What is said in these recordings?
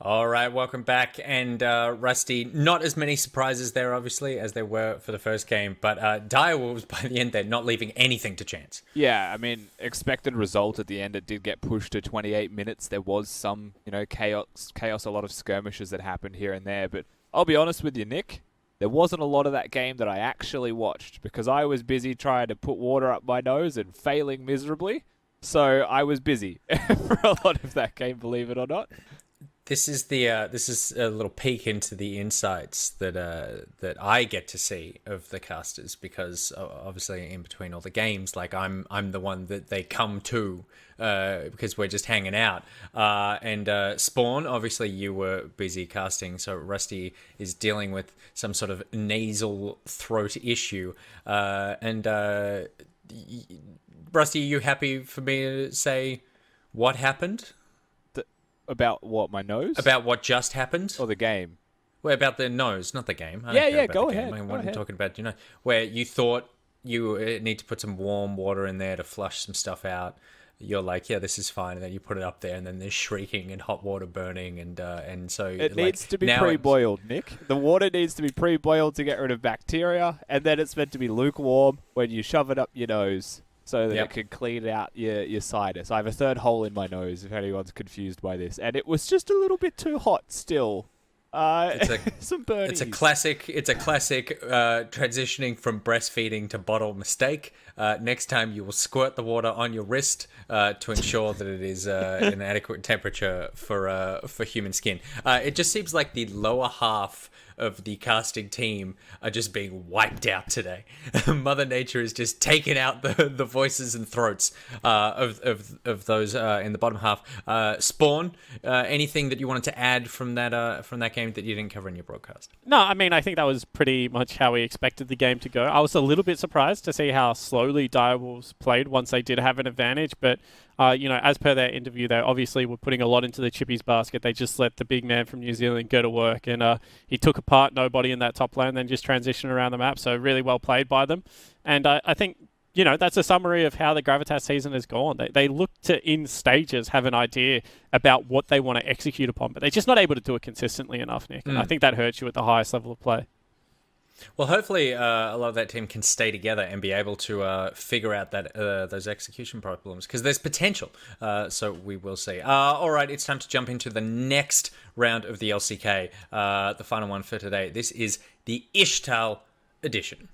All right, welcome back. And Rusty, not as many surprises there, obviously, as there were for the first game, but Direwolves, by the end, they're not leaving anything to chance. Yeah, I mean, expected result at the end. It did get pushed to 28 minutes. There was some, chaos, a lot of skirmishes that happened here and there. But I'll be honest with you, Nick, there wasn't a lot of that game that I actually watched because I was busy trying to put water up my nose and failing miserably. So I was busy for a lot of that game, believe it or not. This is a little peek into the insights that I get to see of the casters, because obviously in between all the games, like I'm the one that they come to because we're just hanging out. And Spawn, obviously you were busy casting, so Rusty is dealing with some sort of nasal throat issue. Rusty, are you happy for me to say what happened? About what, my nose? About what just happened? Or the game? Well, about the nose, not the game. Go ahead. I'm talking about, where you thought you need to put some warm water in there to flush some stuff out. You're like, yeah, this is fine. And then you put it up there, and then there's shrieking and hot water burning. And so it needs to be pre-boiled, Nick. The water needs to be pre-boiled to get rid of bacteria. And then it's meant to be lukewarm when you shove it up your nose, so that it can clean out your sinus. I have a third hole in my nose, if anyone's confused by this. And it was just a little bit too hot still. Some burnies. It's a classic transitioning from breastfeeding to bottle mistake. Next time you will squirt the water on your wrist to ensure that it is an adequate temperature for human skin. It just seems like the lower half of the casting team are just being wiped out today. Mother Nature is just taking out the voices and throats of those in the bottom half. Spawn, anything that you wanted to add from that game that you didn't cover in your broadcast? No, I mean, I think that was pretty much how we expected the game to go. I was a little bit surprised to see how slowly Direwolves played once they did have an advantage, but as per their interview, they obviously were putting a lot into the chippies basket. They just let the big man from New Zealand go to work, and he took apart nobody in that top lane, then just transitioned around the map. So really well played by them. And I think, that's a summary of how the Gravitas season has gone. They look to, in stages, have an idea about what they want to execute upon, but they're just not able to do it consistently enough, Nick. And I think that hurts you at the highest level of play. Well, hopefully a lot of that team can stay together and be able to figure out that those execution problems, because there's potential. So we will see. All right, it's time to jump into the next round of the LCK, the final one for today. This is the Ishtal edition.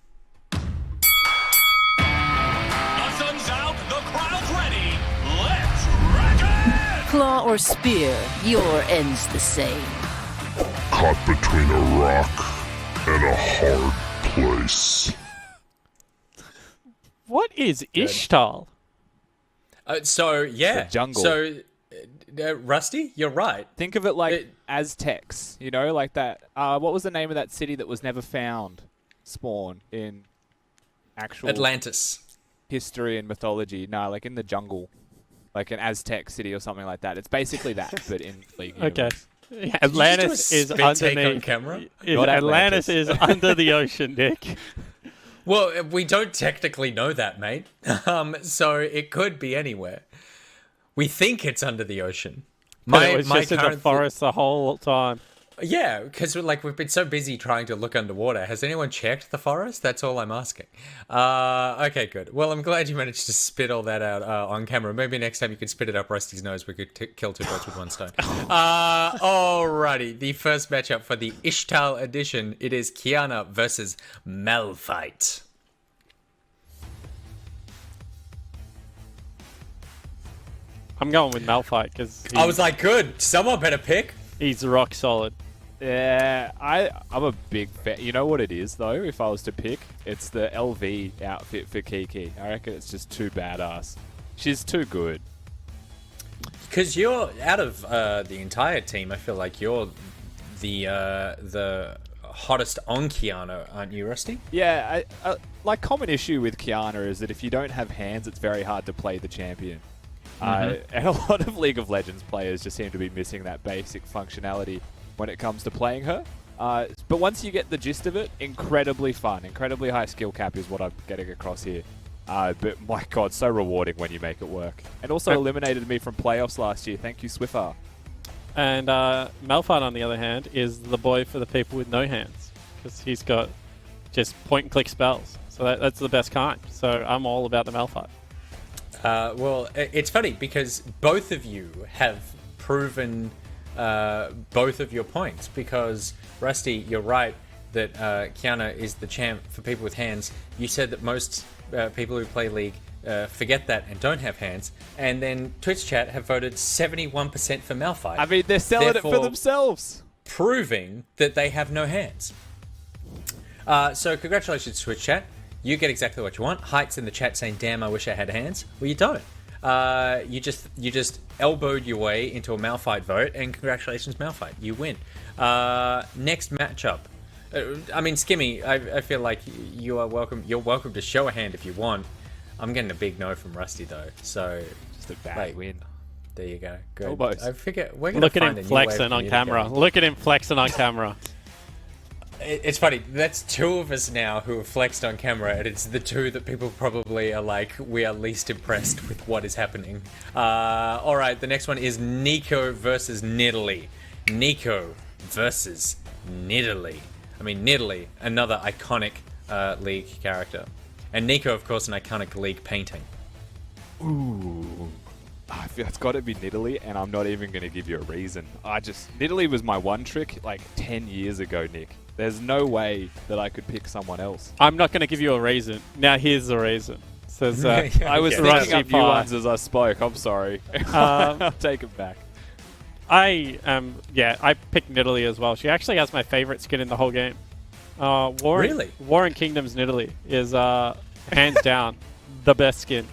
The sun's out, the crowd's ready. Let's wreck it! Claw or spear, your end's the same. Caught between a rock and a hard place. What is Ishtal? The jungle. So, Rusty, you're right. Think of it like Aztecs, like that. What was the name of that city that was never found? Spawn in actual Atlantis. History and mythology. No, like in the jungle. Like an Aztec city or something like that. It's basically that, but in League Okay. Universe. Yeah, Atlantis is underneath. On camera? Atlantis is under the ocean, Nick. Well, we don't technically know that, mate. So it could be anywhere. We think it's under the ocean. It was just in the forest the whole time. Yeah, because we've been so busy trying to look underwater. Has anyone checked the forest? That's all I'm asking. Okay, good. Well, I'm glad you managed to spit all that out on camera. Maybe next time you could spit it up Rusty's nose. We could kill two birds with one stone. Alrighty, the first matchup for the Ishtal edition. It is Kiana versus Malphite. I'm going with Malphite because I was like, good. Someone better pick. He's rock solid. Yeah, I'm a big fan. You know what it is, though, if I was to pick? It's the LV outfit for Kiki. I reckon it's just too badass. She's too good. Because you're, out of the entire team, I feel like you're the hottest on Kiana, aren't you, Rusty? Yeah, common issue with Kiana is that if you don't have hands, it's very hard to play the champion. And a lot of League of Legends players just seem to be missing that basic functionality when it comes to playing her. But once you get the gist of it, incredibly fun. Incredibly high skill cap is what I'm getting across here. But my god, so rewarding when you make it work. And also eliminated me from playoffs last year. Thank you, Swiffer. And Malphite, on the other hand, is the boy for the people with no hands, because he's got just point-and-click spells. So that's the best kind. So I'm all about the Malphite. Well, it's funny because both of you have proven both of your points. Because, Rusty, you're right that Kiana is the champ for people with hands. You said that most people who play League forget that and don't have hands. And then Twitch chat have voted 71% for Malphite. I mean, they're selling it for themselves. Proving that they have no hands. So congratulations, Twitch chat. You get exactly what you want. Heights in the chat saying, "Damn, I wish I had hands." Well, you don't. You just elbowed your way into a Malphite vote, and congratulations, Malphite, you win. Next matchup. I mean, Skimmy, I feel like you are welcome. You're welcome to show a hand if you want. I'm getting a big no from Rusty though, so Just a bad win. there you go. Good. Almost. I figure we're gonna Look at find him a new way flexing for on you to camera. go. Look at him flexing on camera. It's funny. That's two of us now who have flexed on camera, and it's the two that people probably are like, we are least impressed with what is happening. All right, the next one is Nico versus Nidalee. Nico versus Nidalee. I mean, Nidalee, another iconic League character. And Nico, of course, an iconic League painting. Ooh. I feel it's got to be Nidalee, and I'm not even going to give you a reason. Nidalee was my one trick like 10 years ago, Nick. There's no way that I could pick someone else. I'm not going to give you a reason. Now here's the reason. Says I was thinking Rusty up new Pie. ones as I spoke. I'm sorry. I'll take it back. I picked Nidalee as well. She actually has my favorite skin in the whole game. Really? Warren Kingdom's Nidalee is hands down the best skin.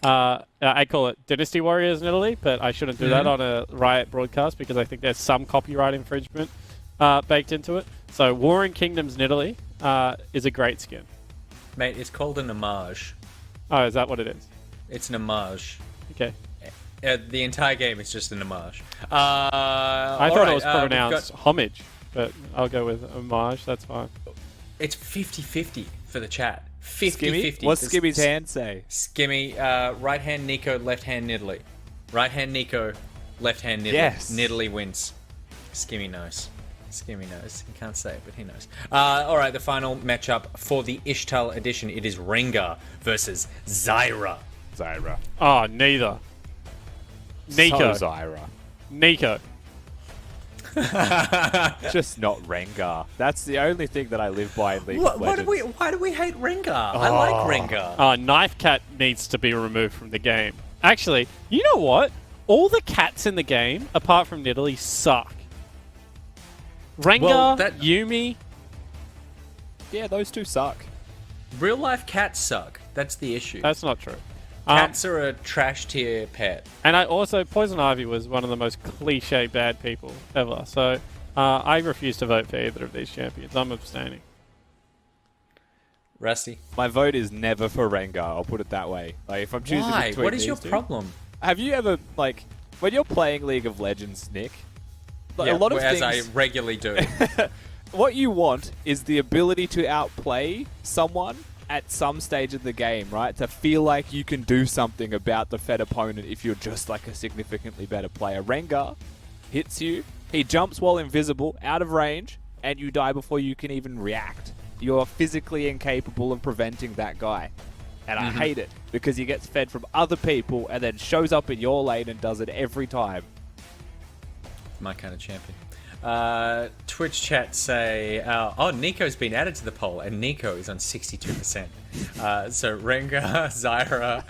I call it Dynasty Warriors Nidalee, but I shouldn't do that on a Riot broadcast because I think there's some copyright infringement baked into it. So Warren Kingdom's Nidalee is a great skin. Mate, it's called an homage. Oh, is that what it is? It's an homage. Okay. The entire game is just an homage. I thought it was pronounced homage, but I'll go with homage. That's fine. It's 50-50 for the chat. 50-50. Skimmy? What's Skimmy's hand say? Skimmy, right hand Nico, left hand Nidalee. Right hand Nico, left hand Nidalee. Yes. Nidalee wins. Skimmy knows. Skimmy knows. He can't say it, but he knows. All right, the final matchup for the Ishtal edition. It is Rengar versus Zyra. Zyra. Oh, neither. Nico. So Zyra. Nico. Just not Rengar. That's the only thing that I live by in League of Legends. Why do we hate Rengar? I like Rengar. Knife Cat needs to be removed from the game. Actually, you know what? All the cats in the game, apart from Nidalee, suck. Rengar, Yumi. Yeah, those two suck. Real life cats suck. That's the issue. That's not true. Cats are a trash tier pet. And Poison Ivy was one of the most cliche bad people ever. So I refuse to vote for either of these champions. I'm abstaining. Rusty? My vote is never for Rengar, I'll put it that way. Like, if I'm choosing between What is these your two- problem? Have you ever, like, when you're playing League of Legends, Nick, like, Yeah, a lot of as things... I regularly do. What you want is the ability to outplay someone at some stage of the game, right? To feel like you can do something about the fed opponent if you're just like a significantly better player. Rengar hits you, he jumps while invisible, out of range, and you die before you can even react. You're physically incapable of preventing that guy. And I hate it, because he gets fed from other people and then shows up in your lane and does it every time. My kind of champion. Twitch chat say, Nico's been added to the poll, and Nico is on 62%. So Rengar, Zyra,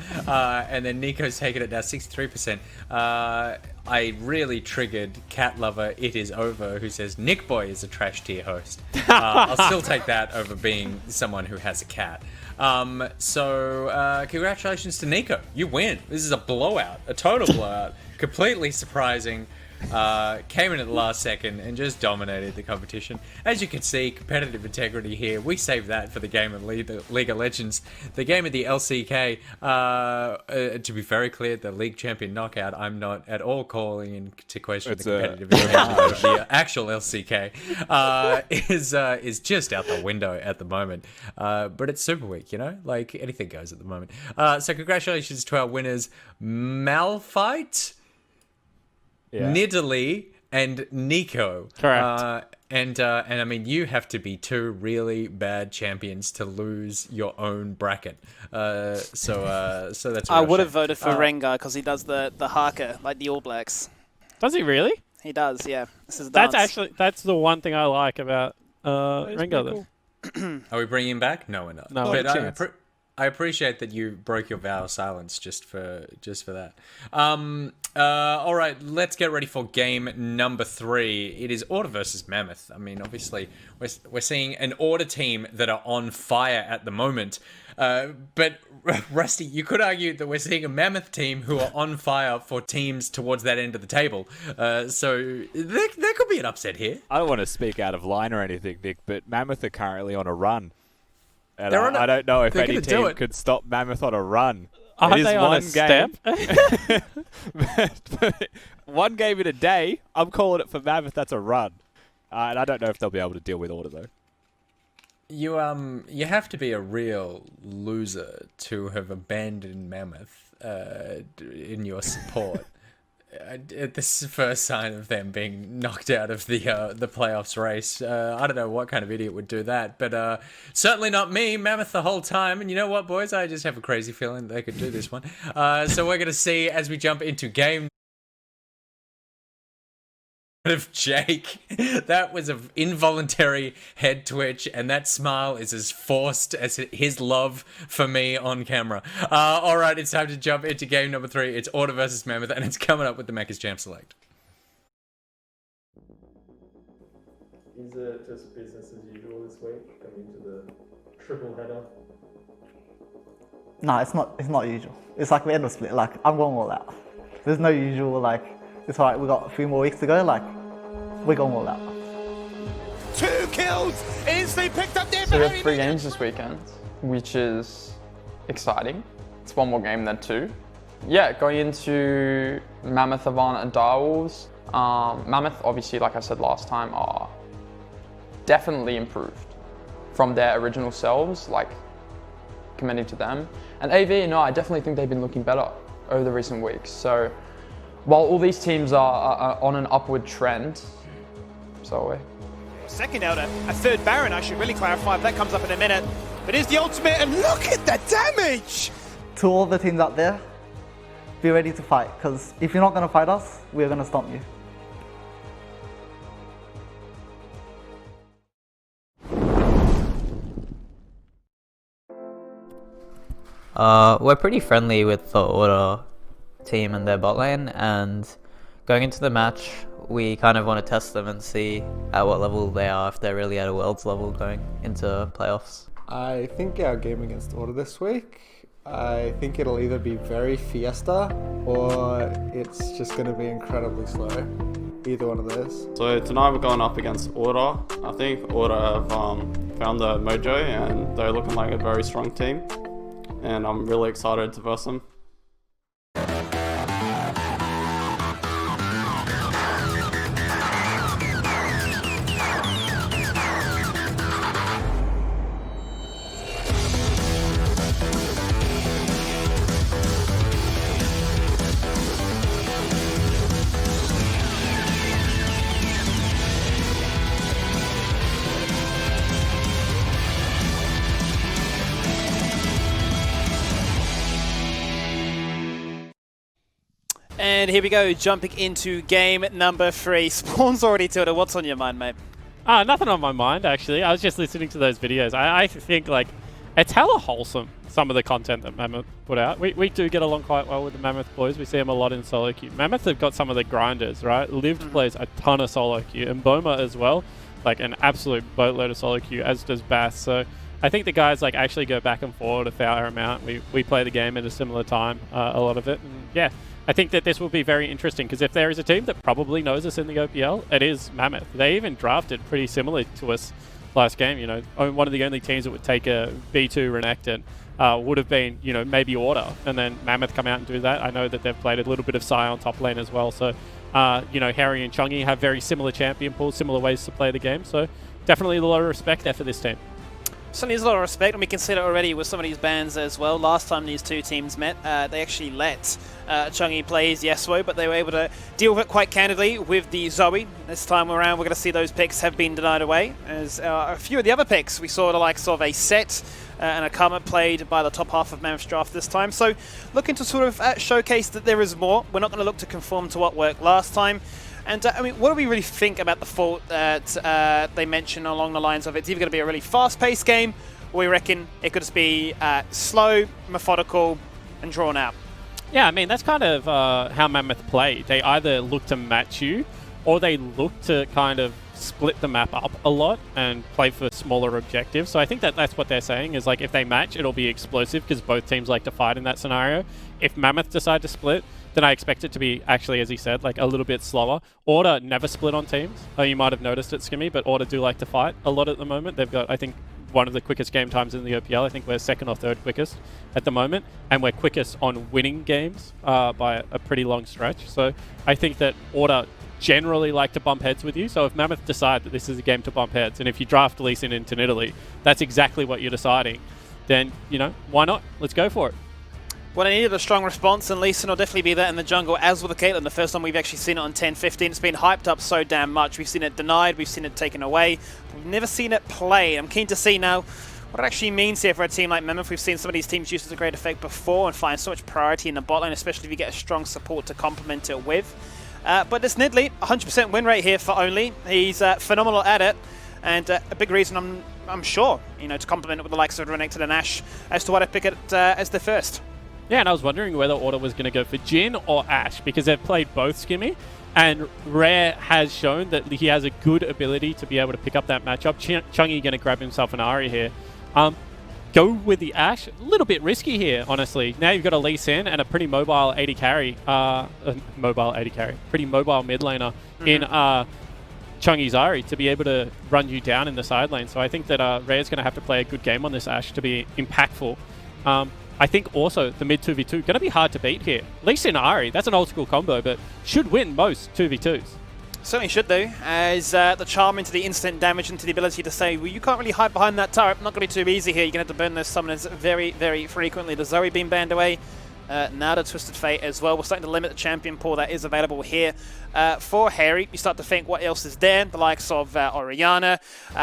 and then Nico's taken it now 63%. I really triggered Cat Lover It Is Over, who says Nick Boy is a trash tier host. I'll still take that over being someone who has a cat. So congratulations to Nico. You win. This is a blowout, a total blowout. Completely surprising. Came in at the last second and just dominated the competition. As you can see, competitive integrity here. We saved that for the game of League of Legends. The game of the LCK, to be very clear, the League Champion Knockout, I'm not at all calling into question the competitive integrity of the actual LCK, is just out the window at the moment. But it's Super Week, you know? Like, anything goes at the moment. So congratulations to our winners, Malphite, Nidalee, and Nico. Correct. And I mean, you have to be two really bad champions to lose your own bracket. So that's. I would have voted for Rengar because he does the haka like the All Blacks. Does he really? He does, yeah. This is dance. That's the one thing I like about Rengar. Cool. Are we bringing him back? No, we're not. No, but I appreciate that you broke your vow of silence just for that. All right, let's get ready for game number 3. It is Order versus Mammoth. I mean, obviously, we're seeing an Order team that are on fire at the moment. But Rusty, you could argue that we're seeing a Mammoth team who are on fire for teams towards that end of the table. So there could be an upset here. I don't want to speak out of line or anything, Nick, but Mammoth are currently on a run. And I don't know if any team could stop Mammoth on a run. Are they on a step? One game in a day, I'm calling it for Mammoth, that's a run. And I don't know if they'll be able to deal with Order, though. You have to be a real loser to have abandoned Mammoth in your support. This is the first sign of them being knocked out of the playoffs race. I don't know what kind of idiot would do that, but certainly not me, Mammoth the whole time. And you know what, boys? I just have a crazy feeling that they could do this one. So we're going to see as we jump into game of Jake. That was an involuntary head twitch, and that smile is as forced as his love for me on camera. All right, it's time to jump into game number 3. It's Order versus Mammoth, and it's coming up with the Mechas Champ Select. Is it just business as usual this week, coming into the triple header? No, it's not usual. It's like we end of split. Like, I'm going all out. There's no usual, like, it's alright, we got a few more weeks to go, like, we're going all out. 2 kills! Instantly picked up there. So we have 3 games this weekend, which is exciting. It's one more game than 2. Yeah, going into Mammoth, Avant, and Direwolves. Mammoth, obviously, like I said last time, are definitely improved from their original selves, like, commending to them. And AV, no, I definitely think they've been looking better over the recent weeks. So while all these teams are on an upward trend, so are we. Second out, a third Baron, I should really clarify, that comes up in a minute. But here's the ultimate, and look at the damage! To all the teams out there, be ready to fight, because if you're not going to fight us, we're going to stomp you. We're pretty friendly with the Order team and their bot lane, and going into the match we kind of want to test them and see at what level they are, if they're really at a Worlds level going into playoffs. I think our game against Order this week, I think it'll either be very fiesta or it's just going to be incredibly slow. Either one of those. So tonight we're going up against Order. I think Order have found their mojo and they're looking like a very strong team, and I'm really excited to verse them. And here we go, jumping into game number 3. Spawn's already tilted. What's on your mind, mate? Nothing on my mind, actually. I was just listening to those videos. I think, like, it's hella wholesome, some of the content that Mammoth put out. We do get along quite well with the Mammoth boys. We see them a lot in solo queue. Mammoth have got some of the grinders, right? Lived plays a ton of solo queue, and Boma as well. Like, an absolute boatload of solo queue, as does Bass. So I think the guys, like, actually go back and forward a fair amount. We play the game at a similar time, a lot of it. And, yeah. I think that this will be very interesting, because if there is a team that probably knows us in the OPL, it is Mammoth. They even drafted pretty similar to us last game. You know, one of the only teams that would take a B2 Renekton would have been, you know, maybe Order, and then Mammoth come out and do that. I know that they've played a little bit of Psy on top lane as well. So, you know, Harry and Chungy have very similar champion pools, similar ways to play the game. So definitely a lot of respect there for this team. Certainly there's a lot of respect, and we can see it already with some of these bans as well. Last time these two teams met, they actually let Chungi plays Yasuo, but they were able to deal with it quite candidly with the Zoe. This time around, we're going to see those picks have been denied away. As a few of the other picks, we saw the likes of a Set and a Karma played by the top half of Mammoth's draft this time. So looking to sort of showcase that there is more. We're not going to look to conform to what worked last time. And I mean, what do we really think about the fault that they mentioned along the lines of it's either going to be a really fast-paced game, or we reckon it could just be slow, methodical, and drawn out? Yeah, I mean, that's kind of how Mammoth play. They either look to match you, or they look to kind of split the map up a lot and play for smaller objectives. So I think that that's what they're saying, is like if they match, it'll be explosive because both teams like to fight in that scenario. If Mammoth decide to split, then I expect it to be actually, as he said, like a little bit slower. Order never split on teams. You might have noticed it, Skimmy, but Order do like to fight a lot at the moment. They've got, I think, one of the quickest game times in the OPL. I think we're second or third quickest at the moment, and we're quickest on winning games by a pretty long stretch. So I think that Order generally like to bump heads with you. So if Mammoth decide that this is a game to bump heads, and if you draft Lee Sin into Nidalee, that's exactly what you're deciding, then, you know, why not? Let's go for it. Well, I needed a strong response, and Lee Sin will definitely be there in the jungle, as with the Caitlyn. The first time we've actually seen it on 10-15. It's been hyped up so damn much. We've seen it denied, we've seen it taken away. We've never seen it play. I'm keen to see now what it actually means here for a team like Mammoth. We've seen some of these teams use it to great effect before and find so much priority in the bot lane, especially if you get a strong support to complement it with. But this Nidalee, 100% win rate here for Only. He's phenomenal at it, and a big reason I'm sure, you know, to complement it with the likes of Renekton and Ashe as to why I pick it as the first. Yeah, and I was wondering whether Order was going to go for Jhin or Ashe, because they've played both, Skimmy, and Rare has shown that he has a good ability to be able to pick up that matchup. Chungi going to grab himself an Ahri here. Go with the Ashe. A little bit risky here, honestly. Now you've got a Lee Sin and a pretty mobile 80 carry. Pretty mobile mid laner in Chungi's Ahri to be able to run you down in the side lane. So I think that Rare's going to have to play a good game on this Ashe to be impactful. I think also the mid 2v2 going to be hard to beat here. Lee Sin Ahri, that's an old school combo, but should win most 2v2s. Certainly should do, as the charm into the instant damage, into the ability to say, well, you can't really hide behind that turret. Not going to be too easy here. You're going to have to burn those summoners very, very frequently. The Zoe being banned away. Now the Twisted Fate as well. We're starting to limit the champion pool that is available here for Harry. You start to think what else is there. The likes of Orianna.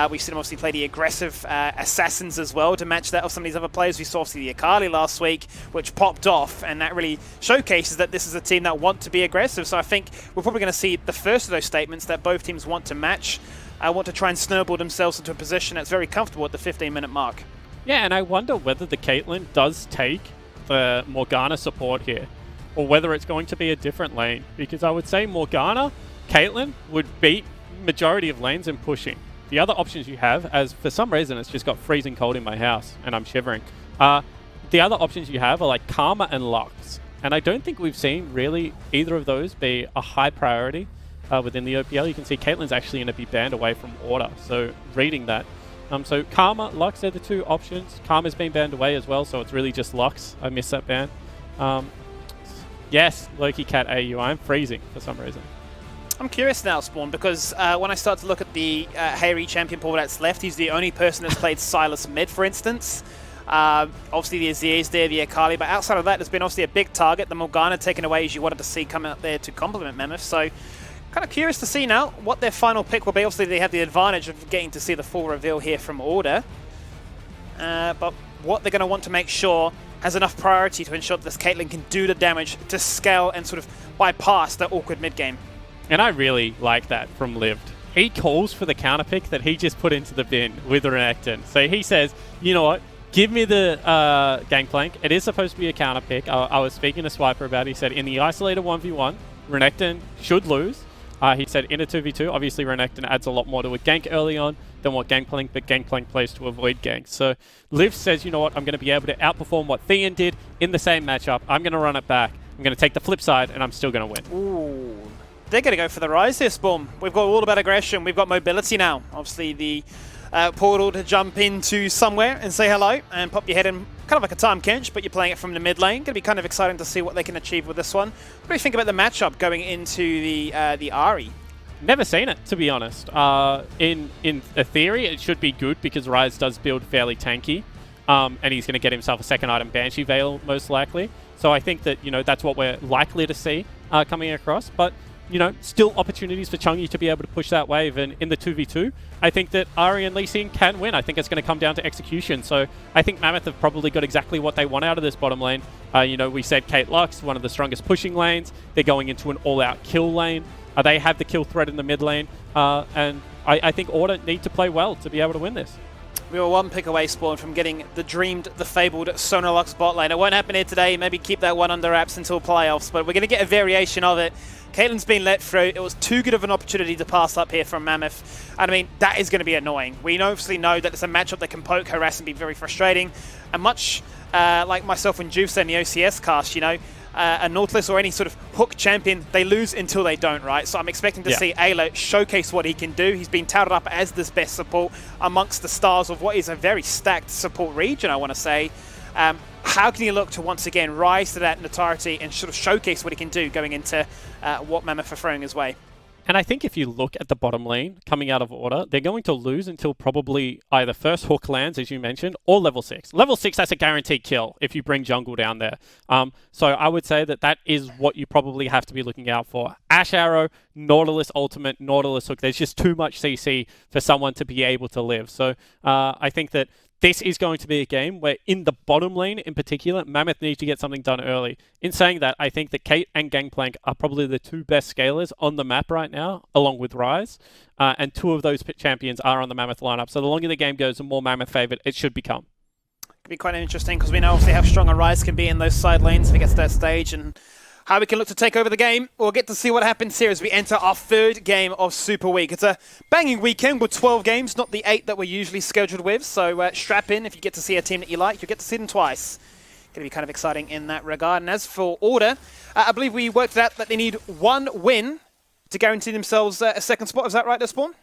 We've seen him obviously play the aggressive assassins as well to match that of some of these other players. We saw obviously the Akali last week, which popped off, and that really showcases that this is a team that want to be aggressive. So I think we're probably going to see the first of those statements that both teams want to match. Want to try and snowball themselves into a position that's very comfortable at the 15-minute mark. Yeah, and I wonder whether the Caitlyn does take the Morgana support here, or whether it's going to be a different lane, because I would say Morgana, Caitlyn would beat majority of lanes in pushing. The other options you have, as for some reason it's just got freezing cold in my house and I'm shivering, the other options you have are like Karma and Lux, and I don't think we've seen really either of those be a high priority within the OPL. You can see Caitlyn's actually going to be banned away from Order, so reading that. So Karma, Lux are the two options. Karma's been banned away as well, so it's really just Lux. I missed that ban. Yes, Loki Cat AU. I'm freezing for some reason. I'm curious now, Spawn, because when I start to look at the Harry champion pool that's left, he's the only person that's played Sylas mid, for instance. Obviously the Azir's there, the Akali, but outside of that, there's been obviously a big target. The Morgana taken away as you wanted to see come out there to complement Mammoth. So kind of curious to see now what their final pick will be. Obviously, they have the advantage of getting to see the full reveal here from Order. But what they're going to want to make sure has enough priority to ensure that this Caitlyn can do the damage to scale and sort of bypass that awkward mid-game. And I really like that from Lived. He calls for the counter pick that he just put into the bin with Renekton. So he says, you know what, give me the Gangplank. It is supposed to be a counter pick. I was speaking to Swiper about it. He said, in the isolated 1v1, Renekton should lose. He said in a 2v2, obviously Renekton adds a lot more to a gank early on than what Gangplank, but Gangplank plays to avoid ganks. So Liv says, you know what, I'm going to be able to outperform what Theon did in the same matchup. I'm going to run it back. I'm going to take the flip side, and I'm still going to win. Ooh. They're going to go for the rise here, Spawn. We've got all about aggression. We've got mobility now. Obviously the portal to jump into somewhere and say hello and pop your head in, kind of like a Time Kench, but you're playing it from the mid lane. Going to be kind of exciting to see what they can achieve with this one. What do you think about the matchup going into the Ahri? Never seen it, to be honest. In a theory, it should be good because Ryze does build fairly tanky, and he's going to get himself a second item Banshee Veil, most likely. So I think that, that's what we're likely to see coming across. But, still opportunities for Chungy to be able to push that wave. And in the 2v2, I think that Ari and Lee Sin can win. I think it's going to come down to execution. So I think Mammoth have probably got exactly what they want out of this bottom lane. We said Kate Lux, one of the strongest pushing lanes. They're going into an all-out kill lane. They have the kill threat in the mid lane. And I think Order need to play well to be able to win this. We were one pick away, Spawn, from getting the dreamed, the fabled Sonalux bot lane. It won't happen here today. Maybe keep that one under wraps until playoffs, but we're going to get a variation of it. Caitlyn's been let through. It was too good of an opportunity to pass up here from Mammoth. And I mean, that is going to be annoying. We obviously know that it's a matchup that can poke, harass, and be very frustrating. And much like myself and Juve said in the OCS cast, a Nautilus or any sort of hook champion, they lose until they don't, right? So I'm expecting to see Ayla showcase what he can do. He's been touted up as this best support amongst the stars of what is a very stacked support region, I want to say. How can he look to once again rise to that notoriety and sort of showcase what he can do going into what Mammoth are throwing his way? And I think if you look at the bottom lane coming out of Order, they're going to lose until probably either first hook lands, as you mentioned, or level 6. Level 6, that's a guaranteed kill if you bring jungle down there. So I would say that is what you probably have to be looking out for. Ash Arrow, Nautilus Ultimate, Nautilus Hook. There's just too much CC for someone to be able to live. So I think that this is going to be a game where, in the bottom lane in particular, Mammoth needs to get something done early. In saying that, I think that Kate and Gangplank are probably the two best scalers on the map right now, along with Ryze. And two of those champions are on the Mammoth lineup. So the longer the game goes, the more Mammoth favored it should become. Could be quite interesting because we know obviously how strong a Ryze can be in those side lanes if it gets to that stage, and how we can look to take over the game. We'll get to see what happens here as we enter our third game of Super Week. It's a banging weekend with 12 games, not the 8 that we're usually scheduled with. So strap in if you get to see a team that you like. You'll get to see them twice. Going to be kind of exciting in that regard. And as for Order, I believe we worked out that they need one win to guarantee themselves a second spot. Is that right, Spawn?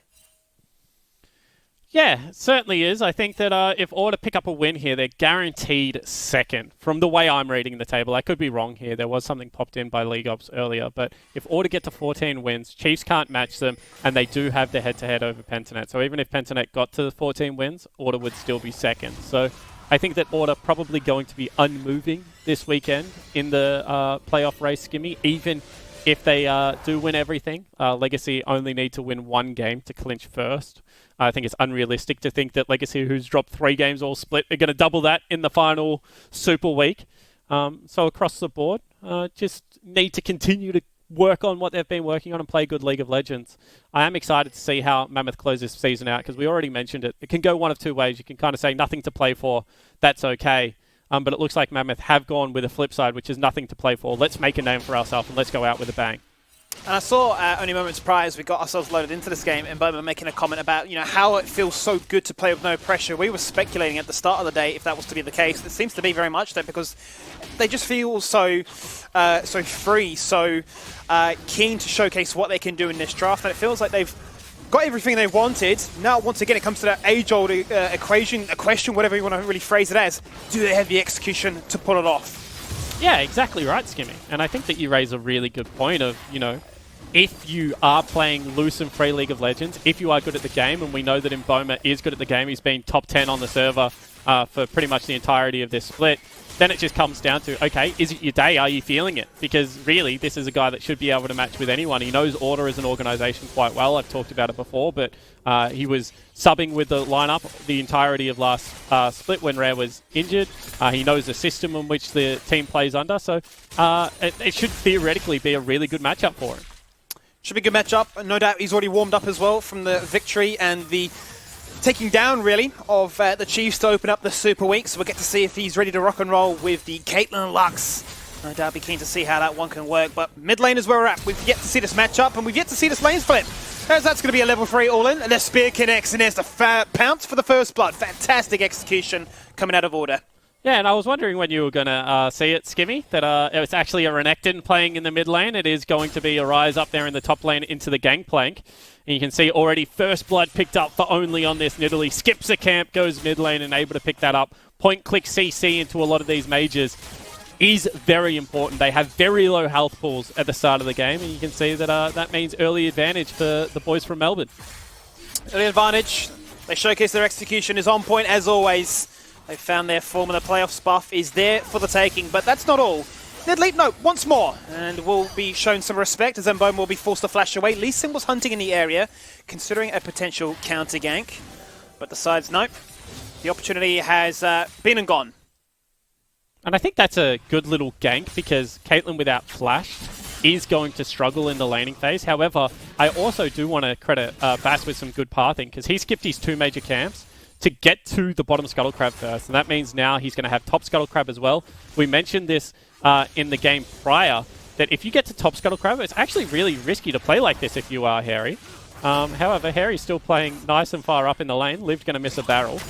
Yeah, it certainly is. I think that if Order pick up a win here, they're guaranteed second. From the way I'm reading the table, I could be wrong here. There was something popped in by League Ops earlier. But if Order get to 14 wins, Chiefs can't match them, and they do have the head-to-head over Pentanet. So even if Pentanet got to 14 wins, Order would still be second. So I think that Order probably going to be unmoving this weekend in the playoff race, Skimmy, even if they do win everything. Legacy only need to win one game to clinch first. I think it's unrealistic to think that Legacy, who's dropped 3 games all split, are going to double that in the final Super Week. So across the board, just need to continue to work on what they've been working on and play good League of Legends. I am excited to see how Mammoth close this season out, because we already mentioned it. It can go one of two ways. You can kind of say nothing to play for, that's okay. But it looks like Mammoth have gone with a flip side, which is nothing to play for. Let's make a name for ourselves and let's go out with a bang. And I saw only moments prior as we got ourselves loaded into this game, and Bowman making a comment about how it feels so good to play with no pressure. We were speculating at the start of the day if that was to be the case. It seems to be very much that, because they just feel so free, so keen to showcase what they can do in this draft, and it feels like they've got everything they wanted. Now, once again, it comes to that age-old equation, a question, whatever you want to really phrase it as. Do they have the execution to pull it off? Yeah, exactly right, Skimmy. And I think that you raise a really good point of, if you are playing loose and free League of Legends, if you are good at the game, and we know that Mboma is good at the game, he's been top 10 on the server for pretty much the entirety of this split, then it just comes down to, okay, is it your day? Are you feeling it? Because really, this is a guy that should be able to match with anyone. He knows Order as an organization quite well. I've talked about it before, but he was subbing with the lineup the entirety of last split when Rare was injured. He knows the system in which the team plays under, so it should theoretically be a really good matchup for him. Should be a good matchup. No doubt he's already warmed up as well from the victory and the taking down, really, of the Chiefs to open up the Super Week. So we'll get to see if he's ready to rock and roll with the Caitlyn Lux. No doubt be keen to see how that one can work. But mid lane is where we're at. We've yet to see this matchup, and we've yet to see this lane split. As that's going to be a level 3 all-in. And the spear connects, and there's the pounce for the first blood. Fantastic execution coming out of Order. Yeah, and I was wondering when you were going to see it, Skimmy, that it's actually a Renekton playing in the mid lane. It is going to be a Ryze up there in the top lane into the Gangplank. And you can see already first blood picked up for only on this Nidalee. Skips a camp, goes mid lane and able to pick that up. Point-click CC into a lot of these mages is very important. They have very low health pools at the start of the game, and you can see that that means early advantage for the boys from Melbourne. Early advantage. They showcase their execution is on point as always. They found their form, and the playoffs buff is there for the taking. But that's not all. Nidalee, no, once more. And will be shown some respect as Mboma will be forced to flash away. Lee Sin was hunting in the area, considering a potential counter gank. But decides, no, the opportunity has been and gone. And I think that's a good little gank because Caitlyn without flash is going to struggle in the laning phase. However, I also do want to credit Bass with some good pathing because he skipped his 2 major camps to get to the bottom Scuttle Crab first. And that means now he's going to have top Scuttle Crab as well. We mentioned this in the game prior, that if you get to top Scuttle Crab, it's actually really risky to play like this if you are Harry. However, Harry's still playing nice and far up in the lane. Liv's going to miss a barrel.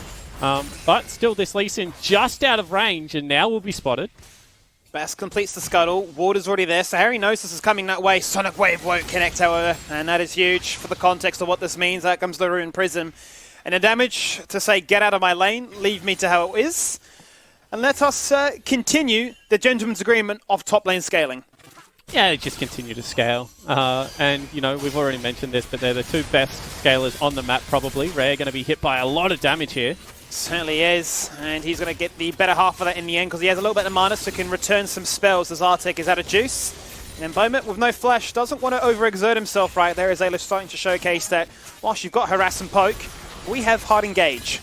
But still, this Lee Sin just out of range and now will be spotted. Bass completes the scuttle. Water's already there, so Harry knows this is coming that way. Sonic Wave won't connect, however, and that is huge for the context of what this means. Out comes the Ruin Prism. And the damage to say, get out of my lane, leave me to how it is. And let us continue the gentleman's agreement of top lane scaling. Yeah, just continue to scale. And, you know, we've already mentioned this, but they're the 2 best scalers on the map, probably. Rare going to be hit by a lot of damage here. Certainly is, and he's going to get the better half of that in the end because he has a little bit of mana, so can return some spells as Artek is out of juice. And Mboma, with no flash, doesn't want to overexert himself right there as Ayla's starting to showcase that whilst you've got Harass and Poke, we have Hard Engage.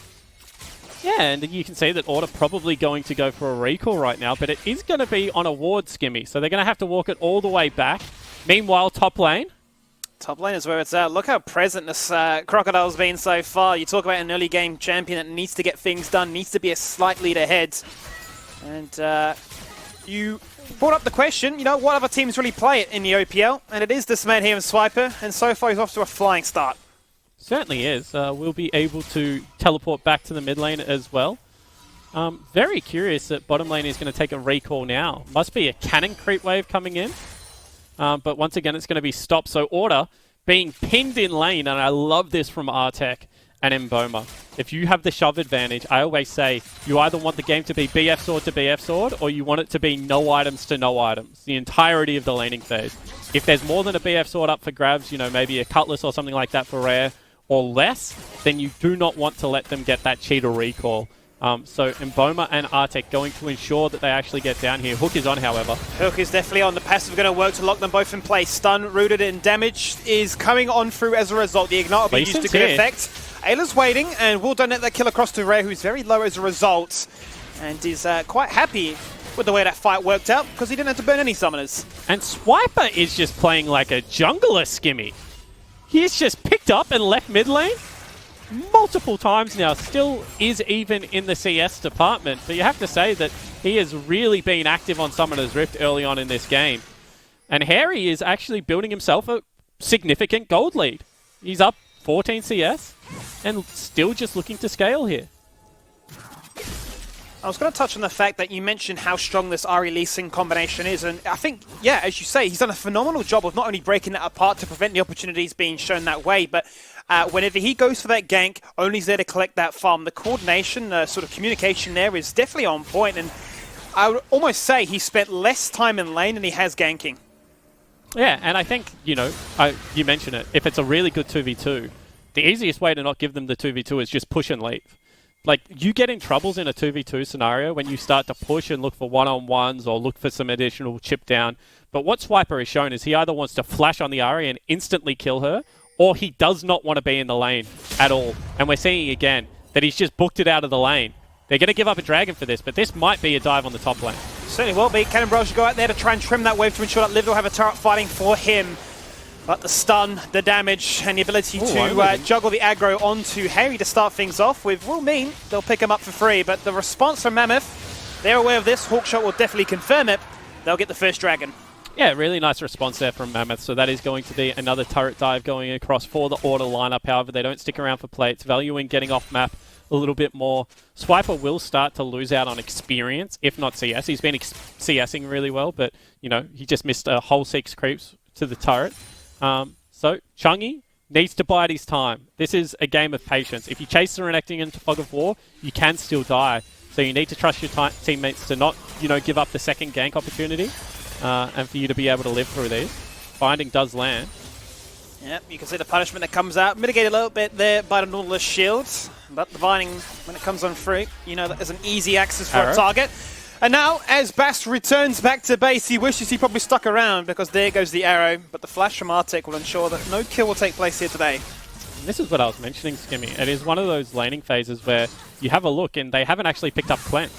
Yeah, and you can see that Order probably going to go for a recall right now, but it is going to be on a ward, Skimmy, so they're going to have to walk it all the way back. Meanwhile, top lane. Top lane is where it's at. Look how present this Crocodile's been so far. You talk about an early game champion that needs to get things done, needs to be a slight lead ahead. And you brought up the question, you know, what other teams really play it in the OPL? And it is this man here in Swiper, and so far he's off to a flying start. Certainly is. We'll be able to teleport back to the mid lane as well. Very curious that bottom lane is going to take a recall now. Must be a cannon creep wave coming in. But once again, it's going to be stopped. So Order being pinned in lane, and I love this from Artek and Mboma. If you have the shove advantage, I always say you either want the game to be BF Sword to BF Sword, or you want it to be no items to no items, the entirety of the laning phase. If there's more than a BF Sword up for grabs, you know, maybe a Cutlass or something like that for Rare, or less, then you do not want to let them get that cheetah recall. So Mboma and Artek going to ensure that they actually get down here. Hook is on, however. Hook is definitely on. The passive going to work to lock them both in place. Stun, rooted, and damage is coming on through as a result. The Ignite will be used to good effect. Ayla's waiting, and will donate that kill across to Rare, who's very low as a result, and is quite happy with the way that fight worked out, because he didn't have to burn any summoners. And Swiper is just playing like a jungler, Skimmy. He's just picked up and left mid lane multiple times now. Still is even in the CS department, but you have to say that he has really been active on Summoner's Rift early on in this game. And Harry is actually building himself a significant gold lead. He's up 14 CS and still just looking to scale here. I was going to touch on the fact that you mentioned how strong this Ahri Lee Sin combination is, and I think, yeah, as you say, he's done a phenomenal job of not only breaking that apart to prevent the opportunities being shown that way, but whenever he goes for that gank, only he's there to collect that farm. The coordination, sort of communication there is definitely on point, and I would almost say he spent less time in lane than he has ganking. Yeah, and I think, you know, you mentioned it, if it's a really good 2v2, the easiest way to not give them the 2v2 is just push and leave. Like, you get in troubles in a 2v2 scenario when you start to push and look for one-on-ones or look for some additional chip down. But what Swiper has shown is he either wants to flash on the Ahri and instantly kill her, or he does not want to be in the lane at all. And we're seeing again that he's just booked it out of the lane. They're going to give up a dragon for this, but this might be a dive on the top lane. Certainly will be. Cannon Barrage should go out there to try and trim that wave to ensure that Liv will have a turret fighting for him. But the stun, the damage, and the ability to juggle the aggro onto Harry to start things off with will mean they'll pick him up for free. But the response from Mammoth, they're aware of this. Hawkshot will definitely confirm it. They'll get the first dragon. Yeah, really nice response there from Mammoth. So that is going to be another turret dive going across for the Order lineup. However, they don't stick around for plates, valuing getting off map a little bit more. Swiper will start to lose out on experience, if not CS. He's been CSing really well, but, you know, he just missed a whole 6 creeps to the turret. So Chungy needs to bide his time. This is a game of patience. If you chase the Renekton into Fog of War, you can still die. So you need to trust your teammates to not, you know, give up the second gank opportunity, and for you to be able to live through these. Binding does land. Yep, you can see the punishment that comes out. Mitigated a little bit there by the Nautilus shield, but the binding, when it comes on through, you know that there's an easy access for a target. And now, as Bast returns back to base, he wishes he probably stuck around because there goes the arrow. But the flash from Arctic will ensure that no kill will take place here today. This is what I was mentioning, Skimmy. It is one of those laning phases where you have a look and they haven't actually picked up cleanse.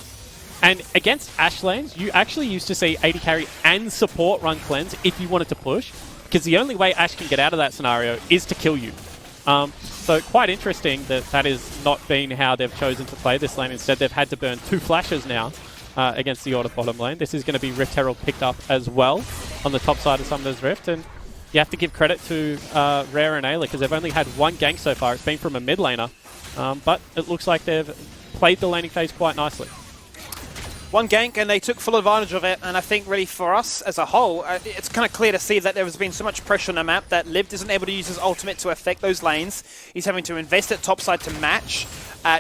And against Ashe lanes, you actually used to see AD carry and support run cleanse if you wanted to push, because the only way Ashe can get out of that scenario is to kill you. So quite interesting that that is not been how they've chosen to play this lane. Instead, they've had to burn 2 flashes now against the Order bottom lane. This is going to be Rift Herald picked up as well on the top side of Summoner's Rift. And you have to give credit to Rare and Ayla because they've only had 1 gank so far. It's been from a mid laner. But it looks like they've played the laning phase quite nicely. 1 gank, and they took full advantage of it. And I think really for us as a whole, it's kind of clear to see that there has been so much pressure on the map that Lived isn't able to use his ultimate to affect those lanes. He's having to invest at topside to match.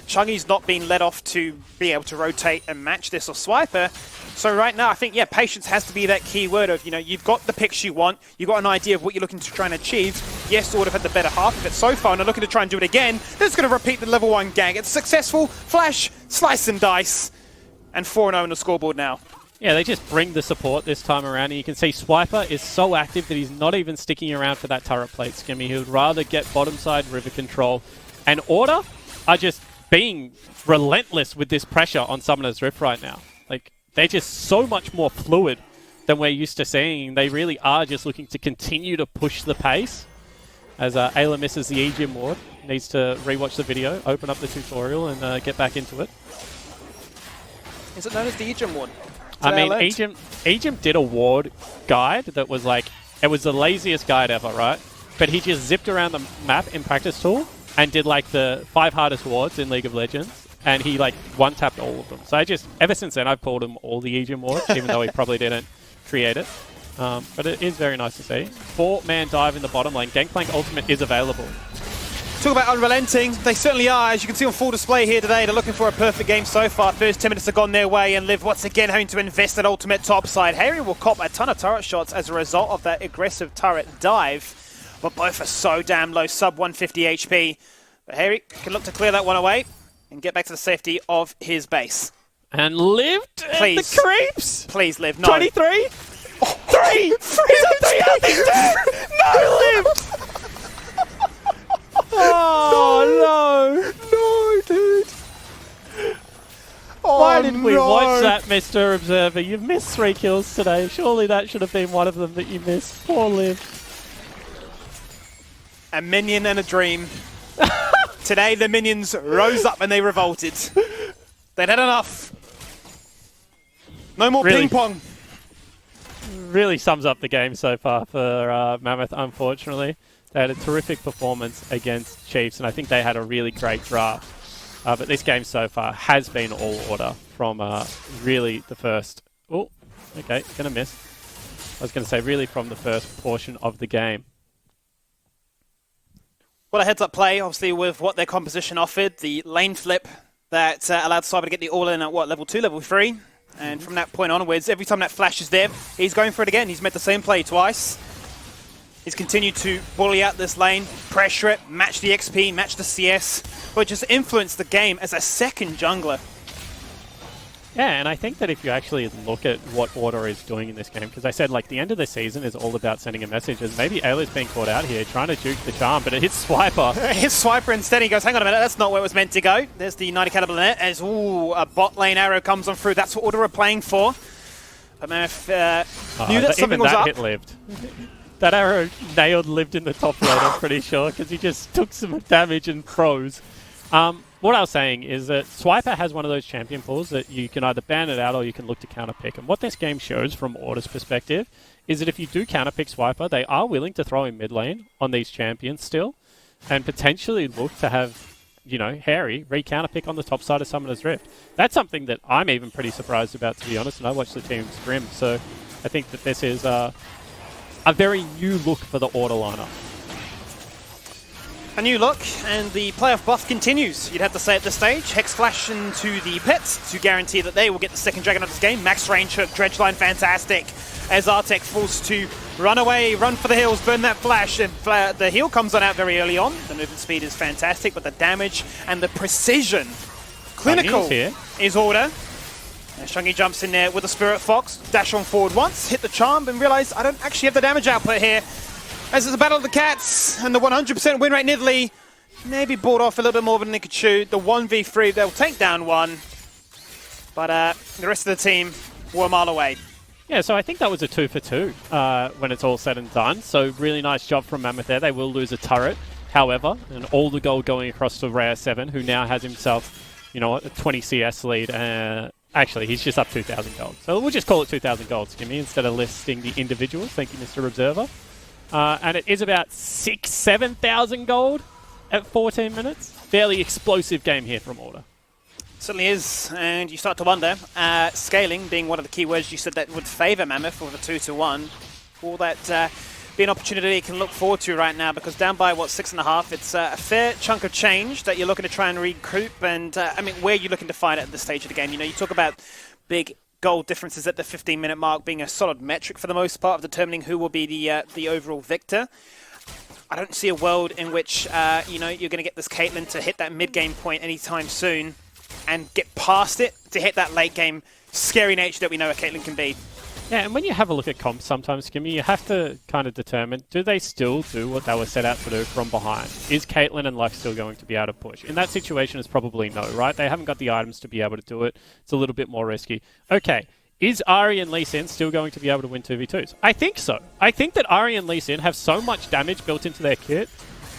Chungy's not being let off to be able to rotate and match this or Swiper. So right now, I think, yeah, patience has to be that key word of, you know, you've got the picks you want, you've got an idea of what you're looking to try and achieve. Yes, Order have had the better half of it so far, and are looking to try and do it again. They're just going to repeat the level 1 gank. It's successful. Flash, slice and dice. And 4-0 on the scoreboard now. Yeah, they just bring the support this time around. And you can see Swiper is so active that he's not even sticking around for that turret plate, Skimmy. He would rather get bottom side river control. And Order are just being relentless with this pressure on Summoner's Rift right now. Like, they're just so much more fluid than we're used to seeing. They really are just looking to continue to push the pace. As Ayla misses the Aegium Ward, needs to rewatch the video, open up the tutorial, and get back into it. Is it known as the Aegium Ward? I mean, Aegium did a ward guide that was like, it was the laziest guide ever, right? But he just zipped around the map in Practice Tool and did like the 5 hardest wards in League of Legends. And he like one-tapped all of them. So ever since then, I've called him all the Aegium wards, even though he probably didn't create it. But it is very nice to see. 4-man dive in the bottom lane. Gangplank ultimate is available. Talk about unrelenting. They certainly are. As you can see on full display here today, they're looking for a perfect game so far. First 10 minutes have gone their way, and Liv once again having to invest at ultimate topside. Harry will cop a ton of turret shots as a result of that aggressive turret dive, but both are so damn low, sub 150 HP. But Harry can look to clear that one away and get back to the safety of his base. And lived Please. The creeps. Please, Liv. No. 23. Oh, 3. He's on 3. No, Liv. Oh, no, dude. Oh, Why did we watch that, Mr. Observer? You've missed 3 kills today. Surely that should have been one of them that you missed. Poor Liv. A minion and a dream. Today, the minions rose up and they revolted. They'd had enough. No more ping pong. Really sums up the game so far for Mammoth, unfortunately. They had a terrific performance against Chiefs, and I think they had a really great draft. But this game so far has been all Order from really the first... Oh, okay, gonna miss. I was going to say really from the first portion of the game. Well, a heads-up play, obviously, with what their composition offered. The lane flip that allowed Cyber to get the all-in at, what, level 2, level 3? And from that point onwards, every time that flash is there, he's going for it again. He's made the same play twice. He's continued to bully out this lane, pressure it, match the XP, match the CS, but just influence the game as a second jungler. Yeah, and I think that if you actually look at what Order is doing in this game, because I said, like, the end of the season is all about sending a message, as maybe Ayla's being caught out here, trying to juke the charm, but it hits Swiper. It hits Swiper instead, he goes, hang on a minute, that's not where it was meant to go. There's the 90 caliber net, as, ooh, a bot lane arrow comes on through. That's what Order are playing for. But Mammoth knew that something was up. Hit lived. That arrow nailed Lived in the top lane, I'm pretty sure, because he just took some damage and froze. What I was saying is that Swiper has one of those champion pools that you can either ban it out or you can look to counterpick. And what this game shows from Order's perspective is that if you do counterpick Swiper, they are willing to throw in mid lane on these champions still, and potentially look to have, you know, Harry re-counterpick on the top side of Summoner's Rift. That's something that I'm even pretty surprised about, to be honest, and I watched the team scrim, so I think that this is a very new look for the Order lineup. A new look, and the playoff buff continues, you'd have to say at this stage. Hex Flash into the pits to guarantee that they will get the second dragon of this game. Max range hook, dredge line, fantastic. As Artek forced to run away, run for the hills, burn that flash, and the heal comes on out very early on. The movement speed is fantastic, but the damage and the precision, clinical, is Order. And Shungi jumps in there with a Spirit Fox, dash on forward once, hit the charm, and realize I don't actually have the damage output here. As it's a battle of the cats, and the 100% win rate Nidalee maybe bought off a little bit more than they could shoot. The 1v3, they'll take down one, but the rest of the team were a mile away. Yeah, so I think that was a 2 for 2 when it's all said and done. So really nice job from Mammoth there. They will lose a turret, however, and all the gold going across to Rare 7, who now has himself, you know, a 20 CS lead. Actually, he's just up 2,000 gold. So we'll just call it 2,000 gold, Skimmy, instead of listing the individuals. Thank you, Mr. Observer. And it is about 7,000 gold at 14 minutes. Fairly explosive game here from Order. Certainly is, and you start to wonder, scaling being one of the key words you said that would favour Mammoth with a 2-1. Will that be an opportunity you can look forward to right now? Because down by, what, 6.5, it's a fair chunk of change that you're looking to try and recoup. And, I mean, where are you looking to fight at this stage of the game? You know, you talk about big goal differences at the 15-minute mark being a solid metric for the most part of determining who will be the overall victor. I don't see a world in which, you know, you're going to get this Caitlyn to hit that mid-game point anytime soon and get past it to hit that late-game scary nature that we know a Caitlyn can be. Yeah, and when you have a look at comps sometimes, Skimmy, you have to kind of determine, do they still do what they were set out to do from behind? Is Caitlyn and Lux still going to be able to push? In that situation, it's probably no, right? They haven't got the items to be able to do it. It's a little bit more risky. Okay, is Ahri and Lee Sin still going to be able to win 2v2s? I think so. I think that Ahri and Lee Sin have so much damage built into their kit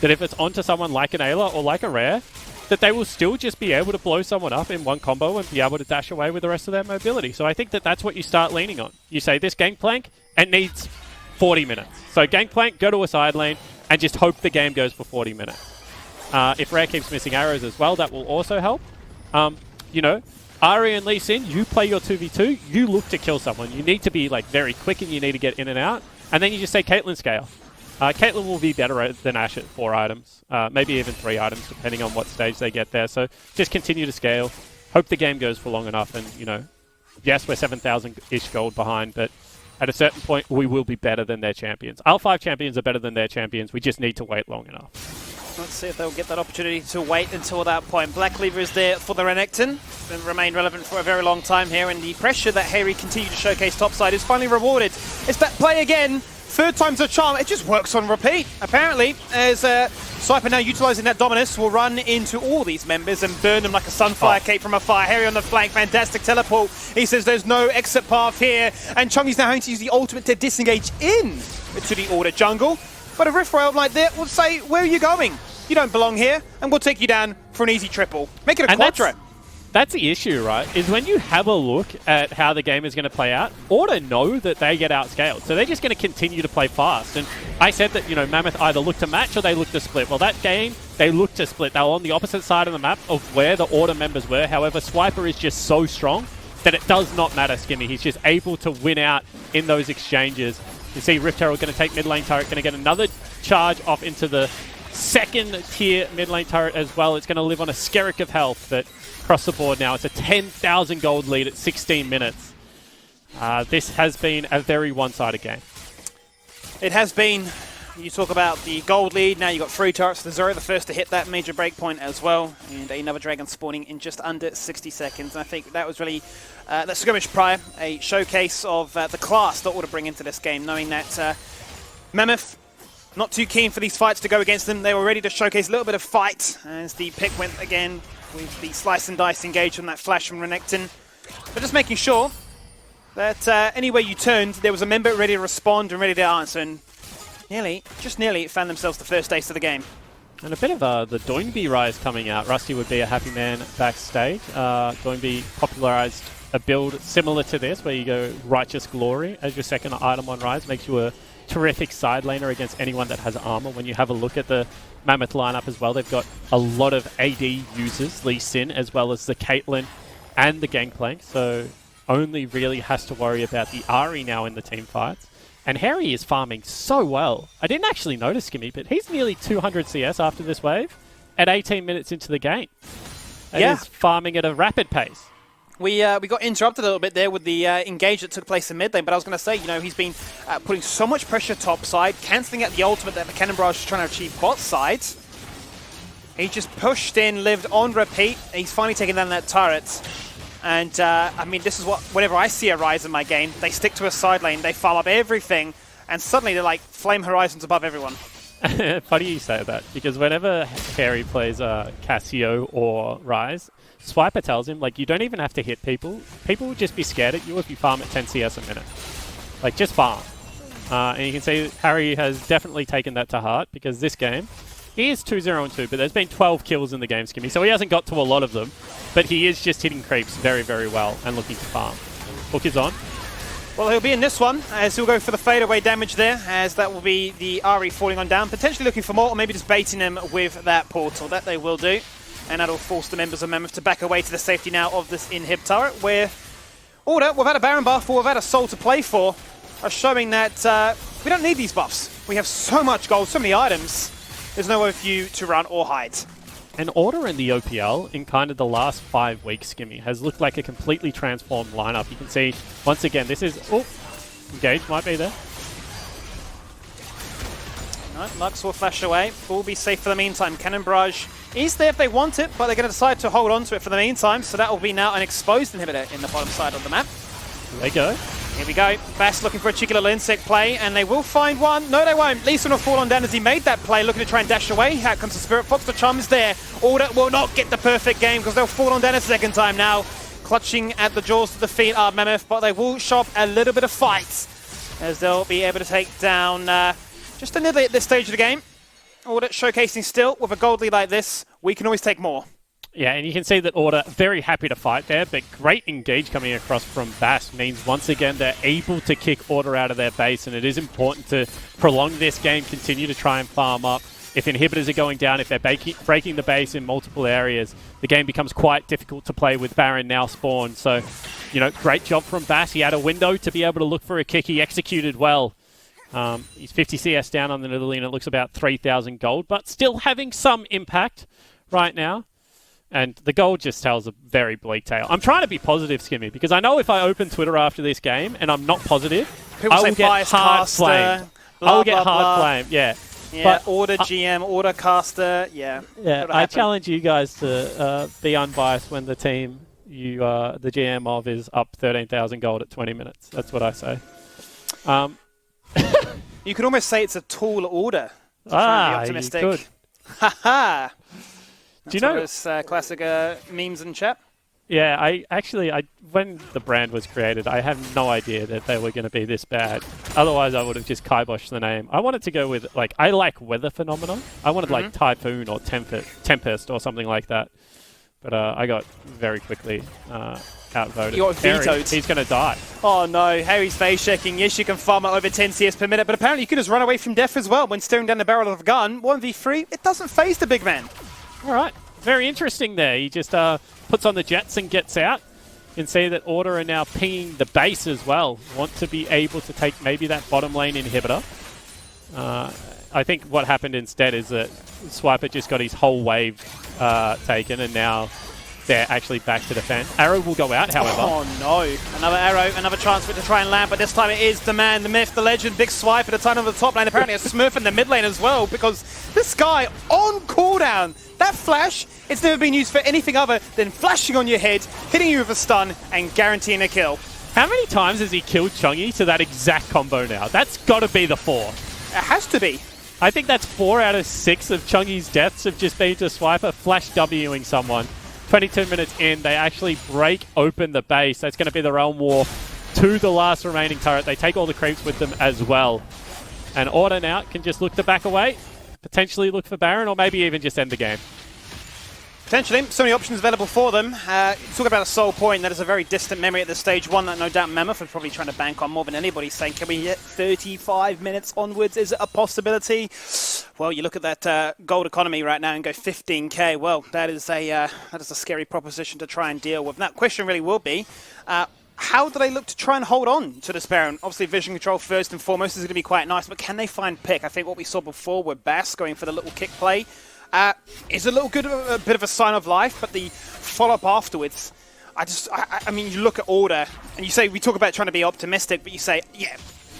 that if it's onto someone like an Ayla or like a Rare, that they will still just be able to blow someone up in one combo and be able to dash away with the rest of their mobility. So I think that that's what you start leaning on. You say, this Gangplank, it needs 40 minutes. So Gangplank, go to a side lane and just hope the game goes for 40 minutes. If Rare keeps missing arrows as well, that will also help. You know, Ahri and Lee Sin, you play your 2v2, you look to kill someone. You need to be like very quick and you need to get in and out. And then you just say Caitlyn scale. Caitlyn will be better than Ashe at 4 items, maybe even 3 items, depending on what stage they get there. So just continue to scale. Hope the game goes for long enough. And, you know, yes, we're 7,000-ish gold behind, but at a certain point, we will be better than their champions. Our 5 champions are better than their champions. We just need to wait long enough. Let's see if they'll get that opportunity to wait until that point. Black Cleaver is there for the Renekton. Been remained relevant for a very long time here, and the pressure that Harry continued to showcase topside is finally rewarded. It's that play again. 3rd time's a charm. It just works on repeat, apparently, as Swiper now utilising that Dominus will run into all these members and burn them like a Sunfire cape from afar. Harry on the flank, fantastic teleport. He says there's no exit path here, and Chungy's now having to use the ultimate to disengage in to the Order jungle. But a Rift Rail like that will say, where are you going? You don't belong here, and we'll take you down for an easy triple. Make it a quadra. That's the issue, right? Is when you have a look at how the game is going to play out, Order know that they get outscaled. So they're just going to continue to play fast. And I said that, you know, Mammoth either look to match or they look to split. Well, that game, they looked to split. They were on the opposite side of the map of where the Order members were. However, Swiper is just so strong that it does not matter, Skimmy. He's just able to win out in those exchanges. You see Rift Herald going to take mid lane turret, going to get another charge off into the 2nd tier mid lane turret as well. It's going to live on a skerrick of health, but across the board now, it's a 10,000 gold lead at 16 minutes. This has been a very one-sided game. It has been. You talk about the gold lead, now you've got 3 turrets. The Zyra, the first to hit that major breakpoint as well, and another dragon spawning in just under 60 seconds. And I think that was really, that skirmish prior, a showcase of the class that Order bring into this game, knowing that Mammoth, not too keen for these fights to go against them. They were ready to showcase a little bit of fight as the pick went again with the slice and dice engaged on that flash from Renekton. But just making sure that anywhere you turned, there was a member ready to respond and ready to answer. And just nearly found themselves the first ace of the game. And a bit of the Doinby rise coming out. Rusty would be a happy man backstage. Doinby popularized a build similar to this, where you go Righteous Glory as your 2nd item on Rise. Makes you a terrific side laner against anyone that has armor. When you have a look at the Mammoth lineup as well, they've got a lot of AD users, Lee Sin, as well as the Caitlyn and the Gangplank, so only really has to worry about the Ahri now in the team fights. And Harry is farming so well. I didn't actually notice, Skimmy, but he's nearly 200 CS after this wave at 18 minutes into the game. And he's farming at a rapid pace. We got interrupted a little bit there with the engage that took place in mid lane, but I was going to say, you know, he's been putting so much pressure top side, cancelling out the ultimate that the Cannon Barrage is trying to achieve bot side. He just pushed in, lived on repeat. He's finally taken down that turret. And, I mean, this is what, whenever I see a Ryze in my game, they stick to a side lane, they farm up everything, and suddenly they're like flame horizons above everyone. Funny you say that, because whenever Harry plays Cassio or Ryze, Swiper tells him, like, you don't even have to hit people. People will just be scared at you if you farm at 10 CS a minute. Like, just farm. And you can see Harry has definitely taken that to heart, because this game, he is 2-0-2, but there's been 12 kills in the game, Skimmy, so he hasn't got to a lot of them, but he is just hitting creeps very, very well and looking to farm. Hook is on. Well, he'll be in this one, as he'll go for the fadeaway damage there, as that will be the Ahri falling on down, potentially looking for more, or maybe just baiting him with that portal. That they will do. And that'll force the members of Mammoth to back away to the safety now of this inhib turret, where Order, without a Baron buff or without a soul to play for, are showing that we don't need these buffs. We have so much gold, so many items. There's nowhere for you to run or hide. And Order in the OPL, in kind of the last 5 weeks, Skimmy, has looked like a completely transformed lineup. You can see, once again, this is... Oh, Engage might be there. No, Lux will flash away. Will be safe for the meantime. Cannon Barrage is there if they want it, but they're going to decide to hold on to it for the meantime, so that will be now an exposed inhibitor in the bottom side of the map. There they go. Here we go. Bass looking for a cheeky little insect play, and they will find one. No, they won't. Lee Sin will fall on down as he made that play, looking to try and dash away. Here comes the Spirit Fox. The Charm is there. Order will not get the perfect game because they'll fall on down a second time now. Clutching at the jaws to the feet are Mammoth, but they will show up a little bit of fight as they'll be able to take down just a Nidalee at this stage of the game. Order showcasing still with a gold lead like this. We can always take more. Yeah, and you can see that Order very happy to fight there, but great engage coming across from Bass means once again they're able to kick Order out of their base, and it is important to prolong this game, continue to try and farm up. If inhibitors are going down, if they're breaking the base in multiple areas, the game becomes quite difficult to play with Baron now spawned. So, you know, great job from Bass. He had a window to be able to look for a kick. He executed well. He's 50 CS down on the Nidalee, and it looks about 3,000 gold, but still having some impact right now. And the gold just tells a very bleak tale. I'm trying to be positive, Skimmy, because I know if I open Twitter after this game and I'm not positive, I will get hard flamed. I will get hard flamed, yeah. Yeah, but Order GM, Order caster, yeah. Yeah, I challenge you guys to be unbiased when the team you the GM of is up 13,000 gold at 20 minutes. That's what I say. You could almost say it's a tall order. Optimistic. You could. Ha-ha! Do you know those classic memes in chat? Yeah, I when the brand was created, I had no idea that they were going to be this bad. Otherwise, I would have just kiboshed the name. I wanted to go with, like, I like Weather Phenomenon. I wanted, like, Typhoon or Tempest or something like that. But I got very quickly outvoted. You got vetoed. Harry, he's going to die. Oh no, Harry's face checking. Yes, you can farm at over 10 CS per minute, but apparently you can just run away from death as well when staring down the barrel of a gun. 1v3, it doesn't phase the big man. All right, very interesting there. He just puts on the jets and gets out. You can see that Order are now pinging the base as well. Want to be able to take maybe that bottom lane inhibitor. I think what happened instead is that Swiper just got his whole wave taken, and now they're actually back to defend. Arrow will go out, however. Oh no, another arrow, another chance for it to try and land, but this time it is the man, the myth, the legend, Big Swipe at the time of the top lane. Apparently a Smurf in the mid lane as well, because this guy on cooldown, that flash, it's never been used for anything other than flashing on your head, hitting you with a stun, and guaranteeing a kill. How many times has he killed Chungy to that exact combo now? That's got to be the 4. It has to be. I think that's 4 out of 6 of Chungy's deaths have just been to Swiper flash Wing someone. 22 minutes in, they actually break open the base. That's going to be the Realm War to the last remaining turret. They take all the creeps with them as well. And Order now can just look to back away, potentially look for Baron, or maybe even just end the game. Potentially, so many options available for them. Talk about a soul point, that is a very distant memory at this stage. One that no doubt Mammoth are probably trying to bank on more than anybody, saying, can we get 35 minutes onwards? Is it a possibility? Well, you look at that gold economy right now and go 15k. Well, that is a scary proposition to try and deal with. Now, the question really will be, how do they look to try and hold on to this Baron? Obviously, vision control first and foremost is going to be quite nice, but can they find pick? I think what we saw before with Bass going for the little kick play is a little good, a bit of a sign of life, but the follow-up afterwards, I mean, you look at Order, and you say, we talk about trying to be optimistic, but you say, yeah,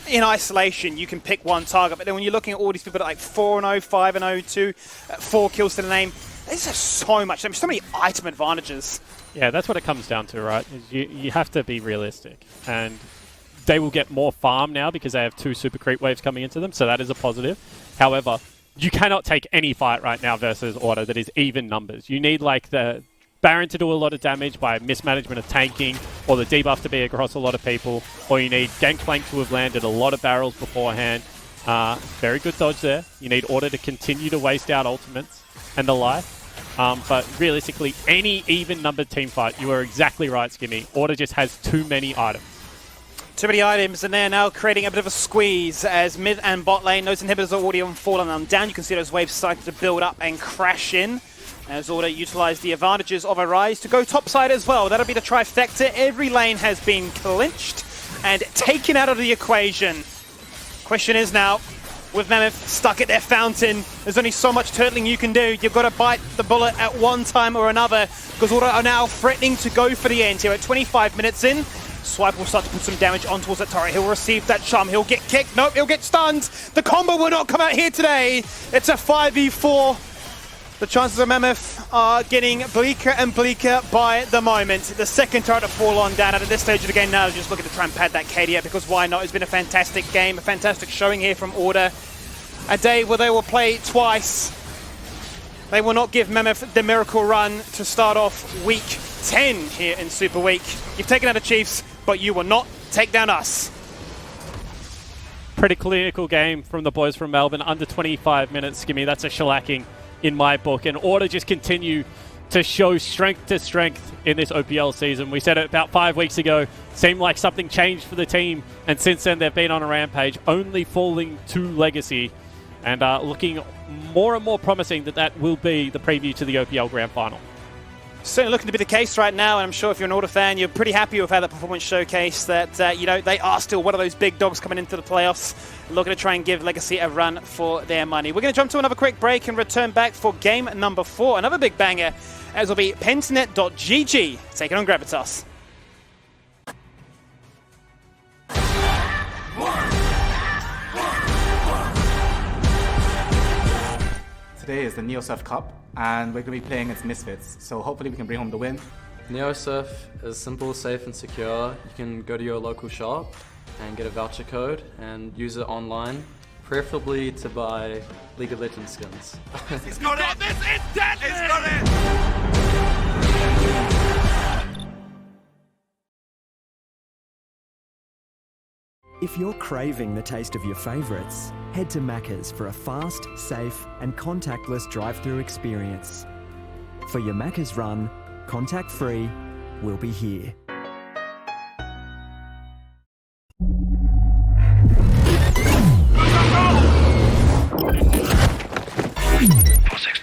in isolation, you can pick one target, but then when you're looking at all these people at like 4-0, 5-0, 2, 4 kills to the name, there's just so much, so many item advantages. Yeah, that's what it comes down to, right? Is you have to be realistic. And they will get more farm now because they have 2 super creep waves coming into them, so that is a positive. However, you cannot take any fight right now versus Order that is even numbers. You need like the Baron to do a lot of damage by mismanagement of tanking, or the debuff to be across a lot of people, or you need Gangplank to have landed a lot of barrels beforehand. Very good dodge there. You need Order to continue to waste out ultimates and the like. But realistically, any even-numbered team fight, you are exactly right, Skimmy. Order just has too many items. Too many items, and they're now creating a bit of a squeeze as mid and bot lane, those inhibitors are already on falling them down. You can see those waves starting to build up and crash in as Order utilize the advantages of a rise to go topside as well. That'll be the trifecta. Every lane has been clinched and taken out of the equation. Question is now, with Mammoth stuck at their fountain, there's only so much turtling you can do. You've got to bite the bullet at one time or another, because Order are now threatening to go for the end here at 25 minutes in. Swipe will start to put some damage on towards that turret. He'll receive that charm. He'll get kicked. Nope, he'll get stunned. The combo will not come out here today. It's a 5v4. The chances of Mammoth are getting bleaker and bleaker by the moment. The second turret to fall on down at this stage of the game now. Just looking to try and pad that KD out, because why not? It's been a fantastic game, a fantastic showing here from Order. A day where they will play twice. They will not give Mammoth the miracle run to start off week 10 here in Super Week. You've taken out the Chiefs, but you will not take down us. Pretty clinical game from the boys from Melbourne. Under 25 minutes, Skimmy. That's a shellacking in my book. And Order just continue to show strength to strength in this OPL season. We said it about 5 weeks ago. Seemed like something changed for the team. And since then, they've been on a rampage, only falling to Legacy. And looking more and more promising that will be the preview to the OPL Grand Final. Certainly looking to be the case right now, and I'm sure if you're an Order fan, you're pretty happy with how that performance showcased that, you know, they are still one of those big dogs coming into the playoffs, looking to try and give Legacy a run for their money. We're going to jump to another quick break and return back for game number 4, another big banger, as will be Pentanet.gg taking on Gravitas. Today is the NeoSurf Cup, and we're going to be playing against Misfits, so hopefully we can bring home the win. NeoSurf is simple, safe and secure. You can go to your local shop and get a voucher code and use it online, preferably to buy League of Legends skins. He's got it! This is deadly! He's got it! If you're craving the taste of your favourites, head to Macca's for a fast, safe and contactless drive-through experience. For your Macca's run, contact-free, we'll be here. Pausing.